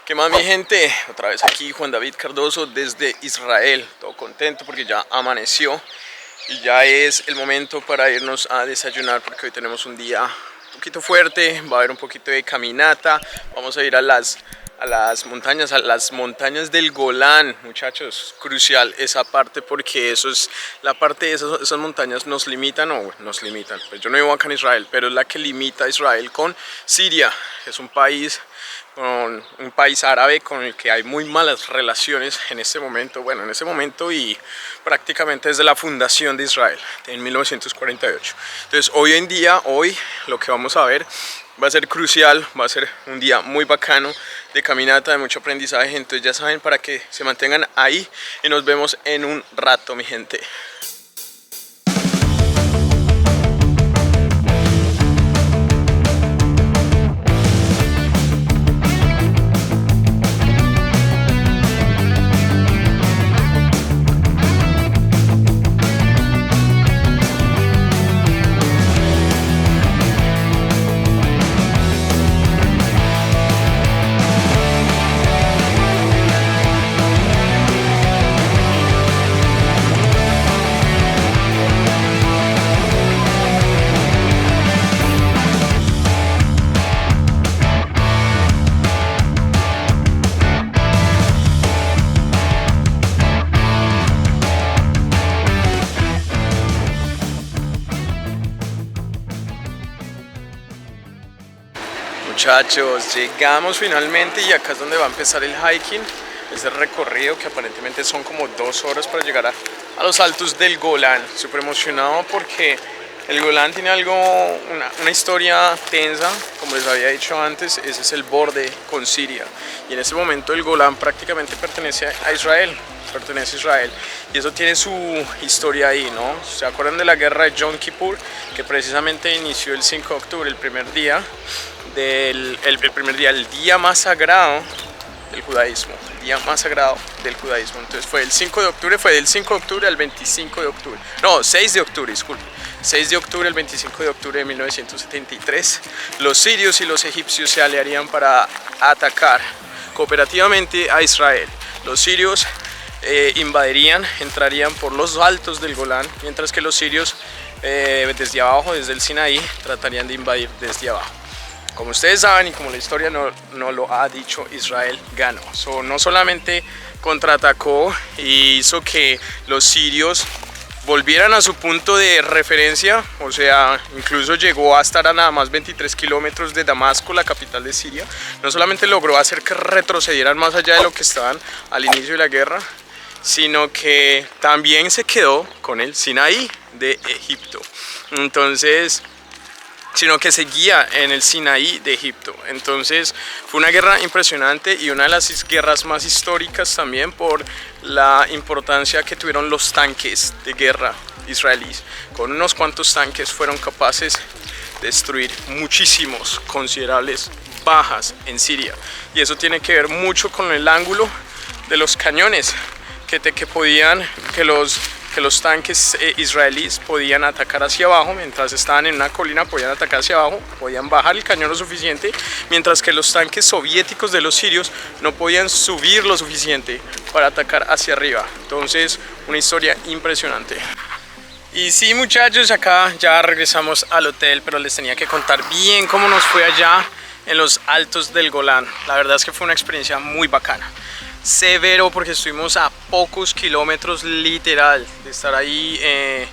¿Qué más, mi gente? Otra vez aquí Juan David Cardoso desde Israel. Todo contento porque ya amaneció y ya es el momento para irnos a desayunar porque hoy tenemos un día un poquito fuerte. Va a haber un poquito de caminata. Vamos a ir a las montañas del Golán, muchachos. Crucial esa parte porque eso es la parte de esas montañas nos limitan nos limitan. Pues yo no vivo acá en Israel, pero es la que limita a Israel con Siria. Es un país árabe con el que hay muy malas relaciones en este momento, y prácticamente desde la fundación de Israel en 1948. Entonces hoy lo que vamos a ver va a ser crucial, va a ser un día muy bacano de caminata, de mucho aprendizaje. Entonces ya saben, para que se mantengan ahí y nos vemos en un rato, mi gente. Muchachos, llegamos finalmente y acá es donde va a empezar el hiking, ese recorrido que aparentemente son como 2 horas para llegar a los altos del Golán. Súper emocionado porque el Golán tiene una historia tensa, como les había dicho antes. Ese es el borde con Siria y en este momento el Golán prácticamente pertenece a Israel. Y eso tiene su historia ahí, ¿no? ¿Se acuerdan de la guerra de Yom Kippur? Que precisamente inició el 5 de octubre, el día más sagrado del judaísmo, Entonces fue del 5 de octubre al 25 de octubre, no, 6 de octubre, disculpe, 6 de octubre al 25 de octubre de 1973, los sirios y los egipcios se aliarían para atacar cooperativamente a Israel. Los sirios entrarían por los altos del Golán, mientras que los sirios desde abajo, desde el Sinaí, tratarían de invadir desde abajo. Como ustedes saben y como la historia no lo ha dicho, Israel ganó. No solamente contraatacó y hizo que los sirios volvieran a su punto de referencia, o sea, incluso llegó a estar a nada más 23 kilómetros de Damasco, la capital de Siria. No solamente logró hacer que retrocedieran más allá de lo que estaban al inicio de la guerra, sino que también se quedó con el Sinaí de Egipto. Sino que seguía en el Sinaí de Egipto. Entonces fue una guerra impresionante y una de las guerras más históricas también por la importancia que tuvieron los tanques de guerra israelíes. Con unos cuantos tanques fueron capaces de destruir muchísimos considerables bajas en Siria. Y eso tiene que ver mucho con el ángulo de los cañones que los tanques israelíes podían atacar hacia abajo. Mientras estaban en una colina podían atacar hacia abajo, podían bajar el cañón lo suficiente, mientras que los tanques soviéticos de los sirios no podían subir lo suficiente para atacar hacia arriba. Entonces, una historia impresionante. Y sí, muchachos, acá ya regresamos al hotel, pero les tenía que contar bien cómo nos fue allá en los altos del Golán. La verdad es que fue una experiencia muy bacana. Severo porque estuvimos a pocos kilómetros literal de estar ahí en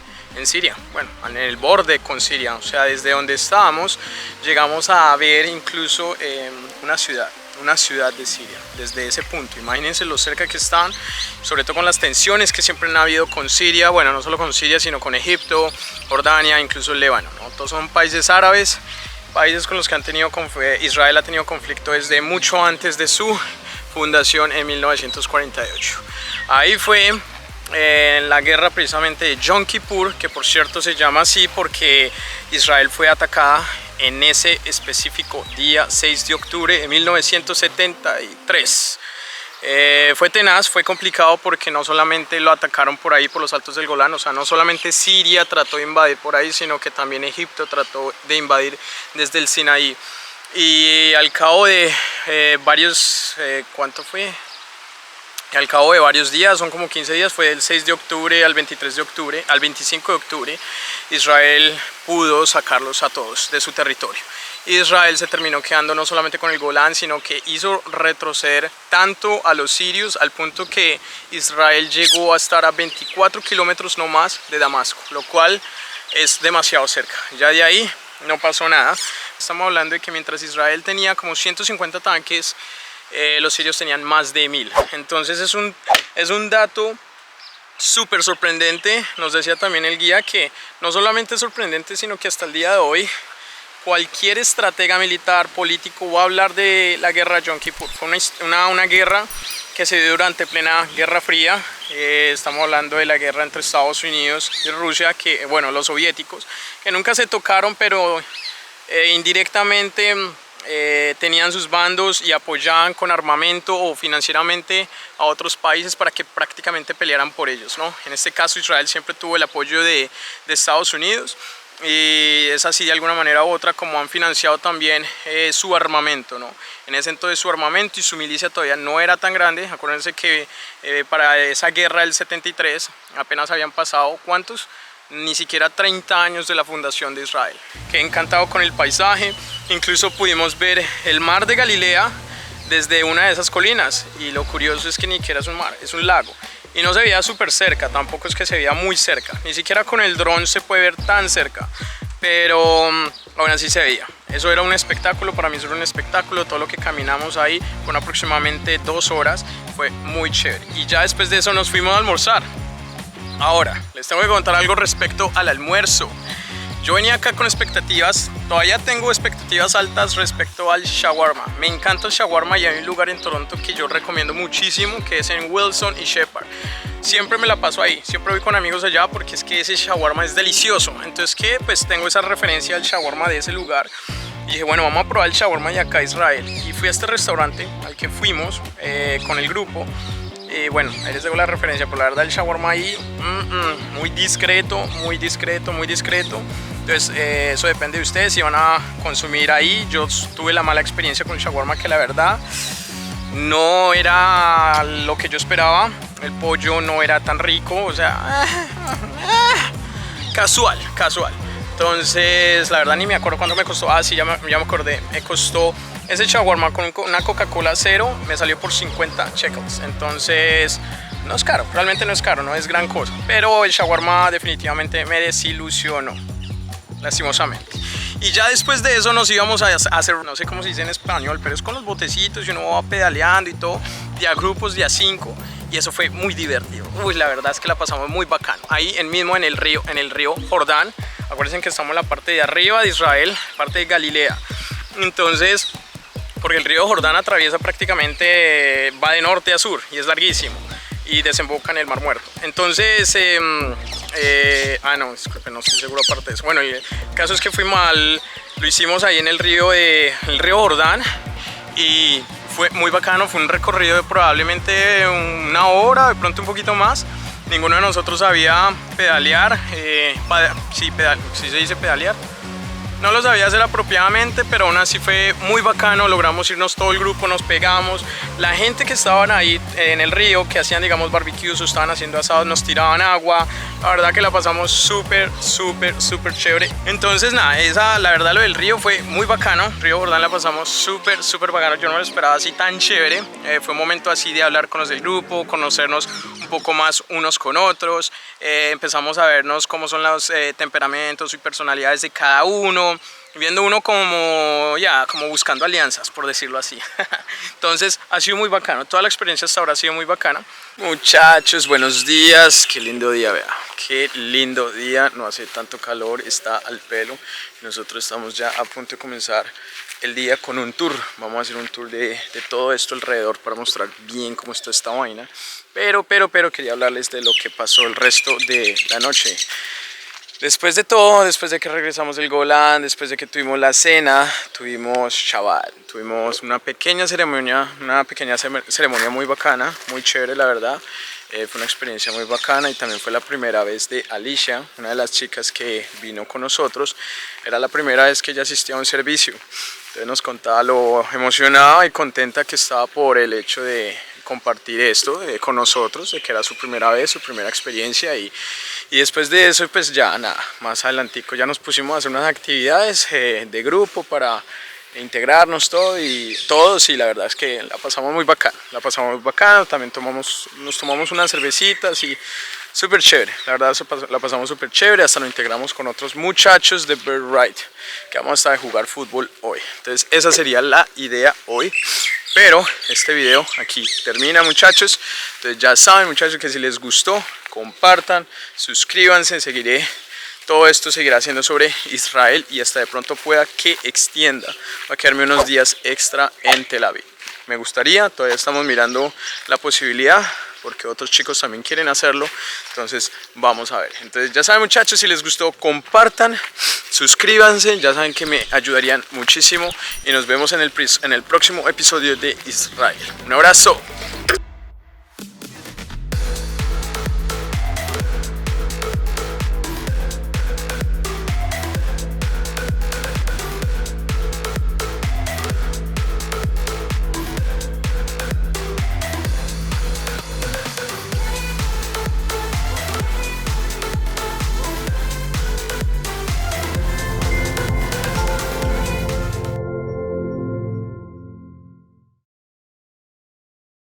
Siria, bueno, en el borde con Siria. O sea, desde donde estábamos llegamos a ver incluso una ciudad de Siria desde ese punto. Imagínense lo cerca que estaban, sobre todo con las tensiones que siempre han habido con Siria. Bueno, no solo con Siria, sino con Egipto, Jordania, incluso el Líbano, ¿no? Todos son países árabes, países con los que Israel ha tenido conflicto desde mucho antes de su fundación en 1948. Ahí fue en la guerra precisamente de Yom Kippur, que por cierto se llama así porque Israel fue atacada en ese específico día 6 de octubre de 1973. Fue tenaz, fue complicado porque no solamente lo atacaron por ahí por los altos del Golán, o sea, no solamente Siria trató de invadir por ahí, sino que también Egipto trató de invadir desde el Sinaí. Y al cabo de ¿cuánto fue? Al cabo de varios días, son como 15 días, fue del 6 de octubre al 23 de octubre, al 25 de octubre, Israel pudo sacarlos a todos de su territorio. Israel se terminó quedando no solamente con el Golán, sino que hizo retroceder tanto a los sirios al punto que Israel llegó a estar a 24 kilómetros no más de Damasco, lo cual es demasiado cerca. Ya de ahí no pasó nada. Estamos hablando de que mientras Israel tenía como 150 tanques, los sirios tenían más de 1000. Entonces es un dato súper sorprendente. Nos decía también el guía que no solamente es sorprendente, sino que hasta el día de hoy cualquier estratega militar, político va a hablar de la guerra de Yom Kippur. Fue una guerra que se dio durante plena Guerra Fría. Estamos hablando de la guerra entre Estados Unidos y Rusia, que, bueno, los soviéticos, que nunca se tocaron, pero indirectamente tenían sus bandos y apoyaban con armamento o financieramente a otros países para que prácticamente pelearan por ellos, ¿no? En este caso Israel siempre tuvo el apoyo de Estados Unidos, y es así de alguna manera u otra como han financiado también su armamento, ¿no? En ese entonces su armamento y su milicia todavía no era tan grande. Acuérdense que para esa guerra del 73 apenas habían pasado, ¿cuántos? Ni siquiera 30 años de la fundación de Israel. Quedé encantado con el paisaje, incluso pudimos ver el mar de Galilea desde una de esas colinas, y lo curioso es que ni siquiera es un mar, es un lago. Y no se veía súper cerca, tampoco es que se veía muy cerca, ni siquiera con el dron se puede ver tan cerca, pero aún así se veía. Eso era un espectáculo, para mí eso era un espectáculo. Todo lo que caminamos ahí con aproximadamente 2 horas fue muy chévere, y ya después de eso nos fuimos a almorzar. Ahora, les tengo que contar algo respecto al almuerzo. Yo venía acá con expectativas, todavía tengo expectativas altas respecto al shawarma. Me encanta el shawarma y hay un lugar en Toronto que yo recomiendo muchísimo, que es en Wilson y Shepherd. Siempre me la paso ahí, siempre voy con amigos allá porque es que ese shawarma es delicioso. Entonces que pues tengo esa referencia al shawarma de ese lugar. Y dije, bueno, vamos a probar el shawarma de acá de Israel. Y fui a este restaurante al que fuimos con el grupo. Bueno, ahí les dejo la referencia, pero la verdad el shawarma ahí muy discreto, muy discreto, muy discreto. Entonces eso depende de ustedes si van a consumir ahí. Yo tuve la mala experiencia con el shawarma, que la verdad no era lo que yo esperaba. El pollo no era tan rico, o sea, casual. Entonces la verdad ni me acuerdo cuánto me costó. Ah, sí, ya me acordé. Me costó ese shawarma con una Coca-Cola cero, me salió por 50 shekels. Entonces no es caro, realmente no es caro, no es gran cosa. Pero el shawarma definitivamente me desilusionó, lastimosamente. Y ya después de eso nos íbamos a hacer, no sé cómo se dice en español, pero es con los botecitos y uno va pedaleando y todo, de a grupos, de a 5. Y eso fue muy divertido. Uy, la verdad es que la pasamos muy bacano. Ahí mismo en el río Jordán. Acuérdense que estamos en la parte de arriba de Israel, parte de Galilea. Entonces, porque el río Jordán atraviesa prácticamente, va de norte a sur y es larguísimo y desemboca en el Mar Muerto. Entonces, no, disculpen, no estoy seguro aparte de eso. Bueno, y el caso es que lo hicimos ahí en el río Jordán, y fue muy bacano. Fue un recorrido de probablemente 1 hora, de pronto un poquito más. Ninguno de nosotros sabía pedalear, sí se dice pedalear. No lo sabía hacer apropiadamente, pero aún así fue muy bacano. Logramos irnos todo el grupo, nos pegamos. La gente que estaban ahí en el río, que hacían, digamos, barbecues o estaban haciendo asados, nos tiraban agua. La verdad que la pasamos súper chévere. Entonces nada, la verdad lo del río fue muy bacano. Río Jordán la pasamos súper bacano. Yo no lo esperaba así tan chévere. Fue un momento así de hablar con los del grupo, conocernos un poco más unos con otros. Empezamos a vernos cómo son los temperamentos y personalidades de cada uno, viendo uno como buscando alianzas, por decirlo así. Entonces ha sido muy bacano, toda la experiencia hasta ahora ha sido muy bacana. Muchachos, buenos días. Qué lindo día, vea, qué lindo día, no hace tanto calor, está al pelo. Nosotros estamos ya a punto de comenzar el día con un tour. Vamos a hacer un tour de todo esto alrededor para mostrar bien cómo está esta vaina. Pero quería hablarles de lo que pasó el resto de la noche. Después de todo, después de que regresamos del Golán, después de que tuvimos la cena, tuvimos Shabbat, tuvimos una pequeña ceremonia muy bacana, muy chévere la verdad. Fue una experiencia muy bacana y también fue la primera vez de Alicia, una de las chicas que vino con nosotros. Era la primera vez que ella asistía a un servicio. Entonces nos contaba lo emocionada y contenta que estaba por el hecho de compartir esto con nosotros, de que era su primera vez, su primera experiencia y después de eso pues ya nada, más adelantico ya nos pusimos a hacer unas actividades de grupo para integrarnos todos y la verdad es que la pasamos muy bacano, también nos tomamos unas cervecitas y súper chévere, la verdad la pasamos súper chévere, hasta nos integramos con otros muchachos de Bird Ride que vamos a jugar fútbol hoy. Entonces esa sería la idea hoy, pero este video aquí termina, muchachos. Entonces ya saben, muchachos, que si les gustó, compartan, suscríbanse, todo esto seguirá siendo sobre Israel y hasta de pronto pueda que extienda. Va a quedarme unos días extra en Tel Aviv. Me gustaría, todavía estamos mirando la posibilidad porque otros chicos también quieren hacerlo. Entonces vamos a ver. Entonces ya saben, muchachos, si les gustó, compartan, suscríbanse. Ya saben que me ayudarían muchísimo y nos vemos en el próximo episodio de Israel. Un abrazo.